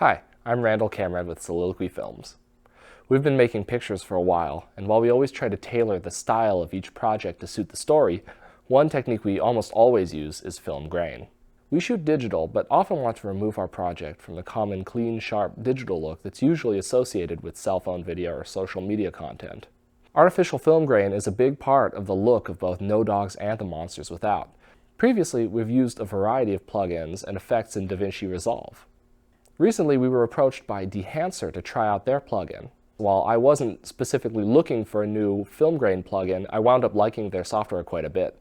Hi, I'm Randall Camrad with Soliloquy Films. We've been making pictures for a while, and while we always try to tailor the style of each project to suit the story, one technique we almost always use is film grain. We shoot digital, but often want to remove our project from the common clean, sharp digital look that's usually associated with cell phone video or social media content. Artificial film grain is a big part of the look of both No Dogs and The Monsters Without. Previously, we've used a variety of plugins and effects in Davinci Resolve. Recently, we were approached by Dehancer to try out their plugin. While I wasn't specifically looking for a new film grain plugin, I wound up liking their software quite a bit.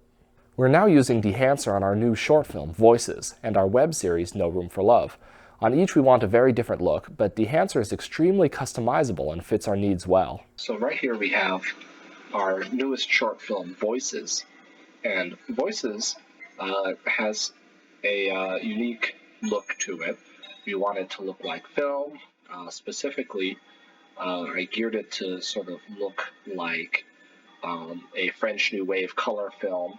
We're now using Dehancer on our new short film, Voices, and our web series, No Room for Love. On each we want a very different look, but Dehancer is extremely customizable and fits our needs well. So right here we have our newest short film, Voices. And Voices has a unique look to it. We want it to look like film. Specifically, I geared it to sort of look like a French New Wave color film.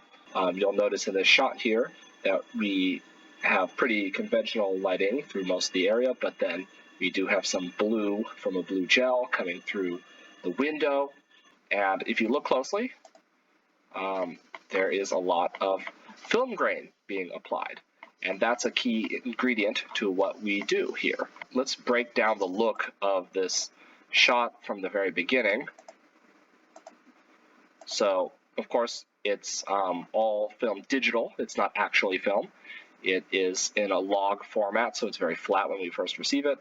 You'll notice in this shot here that we have pretty conventional lighting through most of the area, but then we do have some blue from a blue gel coming through the window. And if you look closely, there is a lot of film grain being applied. And that's a key ingredient to what we do here. Let's break down the look of this shot from the very beginning. So, of course, it's all film digital. It's not actually film. It is in a log format, so it's very flat when we first receive it.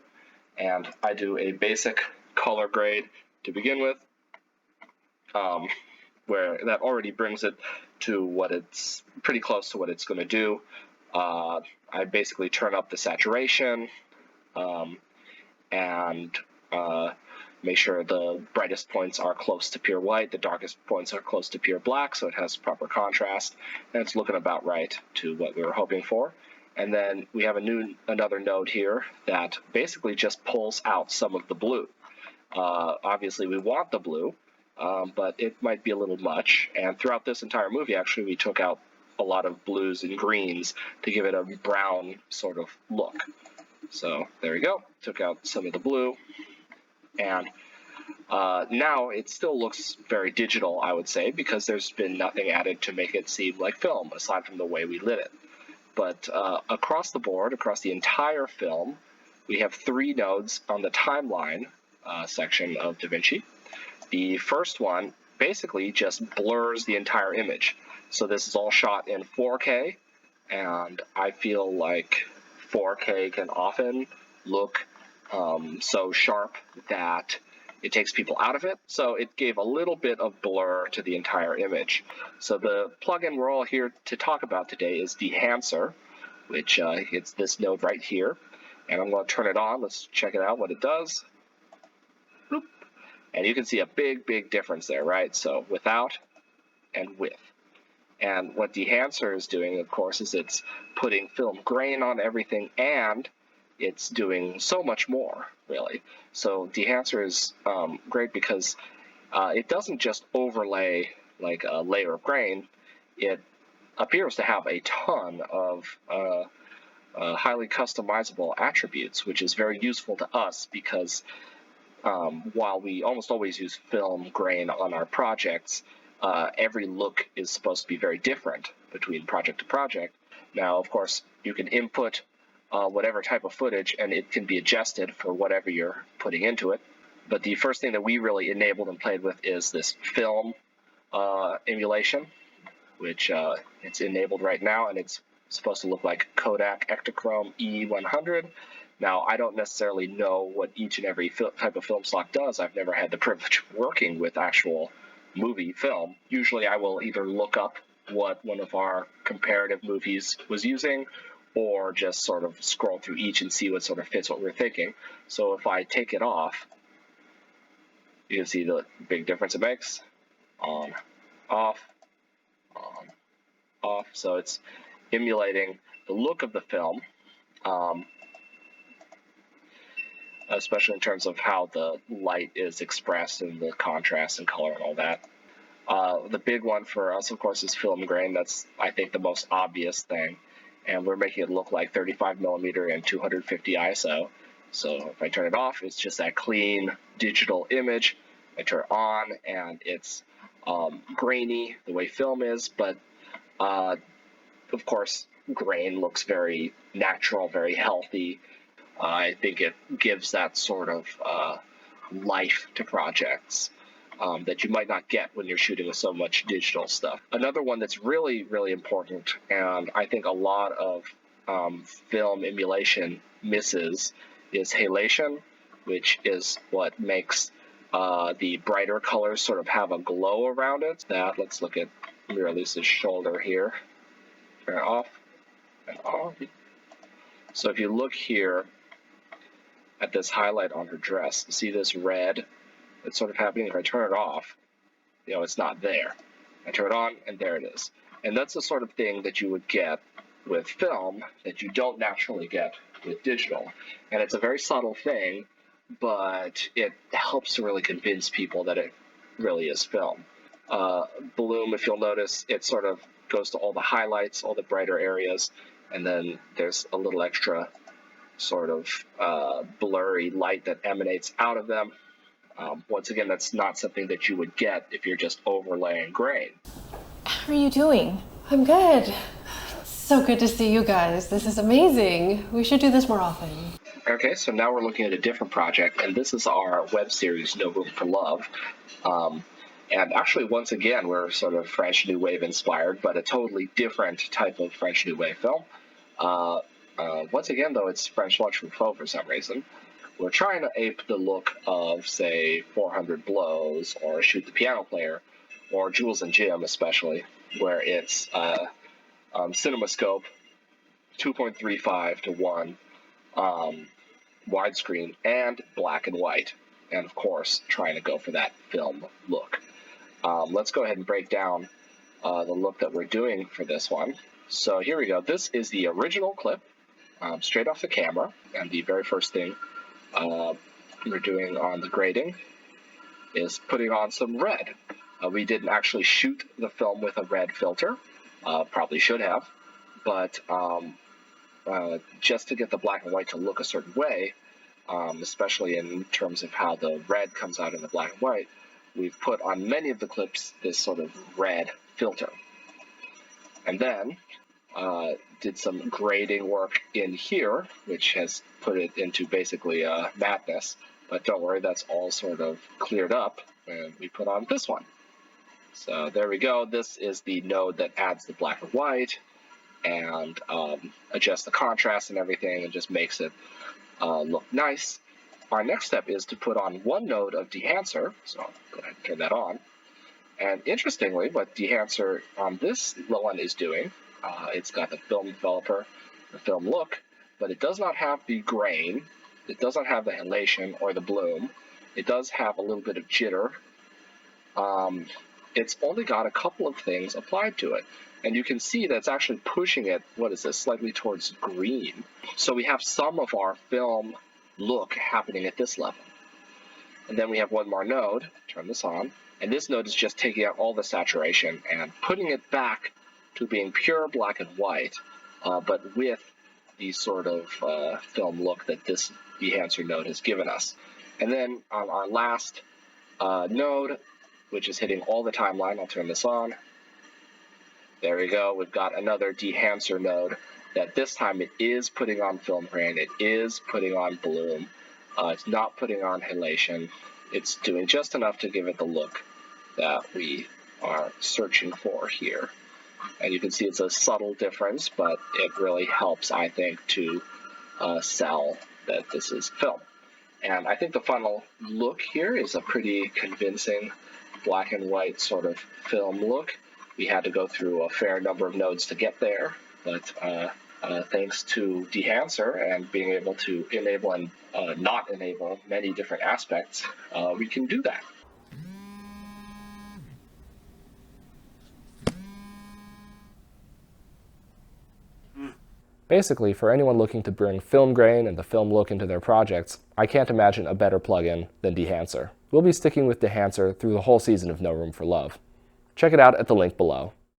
And I do a basic color grade to begin with, where that already brings it to what it's pretty close to what it's going to do. I basically turn up the saturation and make sure the brightest points are close to pure white, the darkest points are close to pure black, so it has proper contrast, and it's looking about right to what we were hoping for. And then we have another node here that basically just pulls out some of the blue. Obviously, we want the blue, but it might be a little much. And throughout this entire movie, actually, we took out a lot of blues and greens to give it a brown sort of look. So there we go. Took out some of the blue. And now it still looks very digital, I would say, because there's been nothing added to make it seem like film, aside from the way we lit it. But across the board, across the entire film, we have 3 nodes on the timeline section of DaVinci. The first one basically just blurs the entire image. So this is all shot in 4K, and I feel like 4K can often look so sharp that it takes people out of it. So it gave a little bit of blur to the entire image. So the plugin we're all here to talk about today is Dehancer, which it's this node right here. And I'm going to turn it on. Let's check it out, what it does. Bloop. And you can see a big, big difference there, right? So without and with. And what Dehancer is doing, of course, is it's putting film grain on everything, and it's doing so much more, really. So Dehancer is great because it doesn't just overlay like a layer of grain. It appears to have a ton of highly customizable attributes, which is very useful to us because while we almost always use film grain on our projects, every look is supposed to be very different between project to project. Now, of course, you can input whatever type of footage, and it can be adjusted for whatever you're putting into it. But the first thing that we really enabled and played with is this film emulation, which it's enabled right now, and it's supposed to look like Kodak Ektachrome E100. Now, I don't necessarily know what each and every type of film stock does. I've never had the privilege of working with actual movie film. Usually I will either look up what one of our comparative movies was using, or just sort of scroll through each and see what sort of fits what we're thinking. So if I take it off, you can see the big difference it makes. On, off, on, off. So it's emulating the look of the film, especially in terms of how the light is expressed and the contrast and color and all that. The big one for us, of course, is film grain. That's, I think, the most obvious thing. And we're making it look like 35 millimeter and 250 ISO. So if I turn it off, it's just that clean digital image. I turn it on, and it's grainy the way film is, but of course, grain looks very natural, very healthy. I think it gives that sort of life to projects that you might not get when you're shooting with so much digital stuff. Another one that's really, really important, and I think a lot of film emulation misses, is halation, which is what makes the brighter colors sort of have a glow around it. Let's look at Mira Lisa's shoulder here. Turn it off and on. So if you look here at this highlight on her dress, see this red that's sort of happening? If I turn it off, it's not there. I turn it on, and there it is. And that's the sort of thing that you would get with film that you don't naturally get with digital. And it's a very subtle thing, but it helps to really convince people that it really is film. Bloom, if you'll notice, it sort of goes to all the highlights, all the brighter areas, and then there's a little extra sort of blurry light that emanates out of them. Once again, that's not something that you would get if you're just overlaying grain. How are you doing? I'm good. So good to see you guys. This is amazing. We should do this more often. Okay, so now we're looking at a different project, and this is our web series, No Room for Love. And actually, once again, we're sort of French New Wave inspired, but a totally different type of French New Wave film. Once again, though, it's French luxury faux for some reason. We're trying to ape the look of, say, 400 Blows, or Shoot the Piano Player, or Jules and Jim especially, where it's CinemaScope 2.35 to 1 widescreen and black and white, and of course trying to go for that film look. Let's go ahead and break down the look that we're doing for this one. So here we go. This is the original clip, straight off the camera, and the very first thing we're doing on the grading is putting on some red. We didn't actually shoot the film with a red filter, probably should have, but just to get the black and white to look a certain way, especially in terms of how the red comes out in the black and white, we've put on many of the clips this sort of red filter. And then did some grading work in here, which has put it into basically madness. But don't worry, that's all sort of cleared up, and we put on this one. So there we go. This is the node that adds the black and white and adjusts the contrast and everything, and just makes it look nice. Our next step is to put on one node of Dehancer, so I'll go ahead and turn that on. And interestingly, what Dehancer on this one is doing, it's got the film developer, the film look, but it does not have the grain, it doesn't have the halation or the bloom, it does have a little bit of jitter. It's only got a couple of things applied to it. And you can see that it's actually pushing it, slightly towards green. So we have some of our film look happening at this level. And then we have one more node, turn this on, and this node is just taking out all the saturation and putting it back to being pure black and white, but with the sort of film look that this Dehancer node has given us. And then on our last node, which is hitting all the timeline, I'll turn this on. There we go, we've got another Dehancer node that this time it is putting on film grain, it is putting on bloom, it's not putting on halation, it's doing just enough to give it the look that we are searching for here. And you can see it's a subtle difference, but it really helps, I think, to sell that this is film. And I think the final look here is a pretty convincing black and white sort of film look. We had to go through a fair number of nodes to get there, but thanks to Dehancer and being able to enable and not enable many different aspects, we can do that. Basically, for anyone looking to bring film grain and the film look into their projects, I can't imagine a better plugin than Dehancer. We'll be sticking with Dehancer through the whole season of No Room for Love. Check it out at the link below.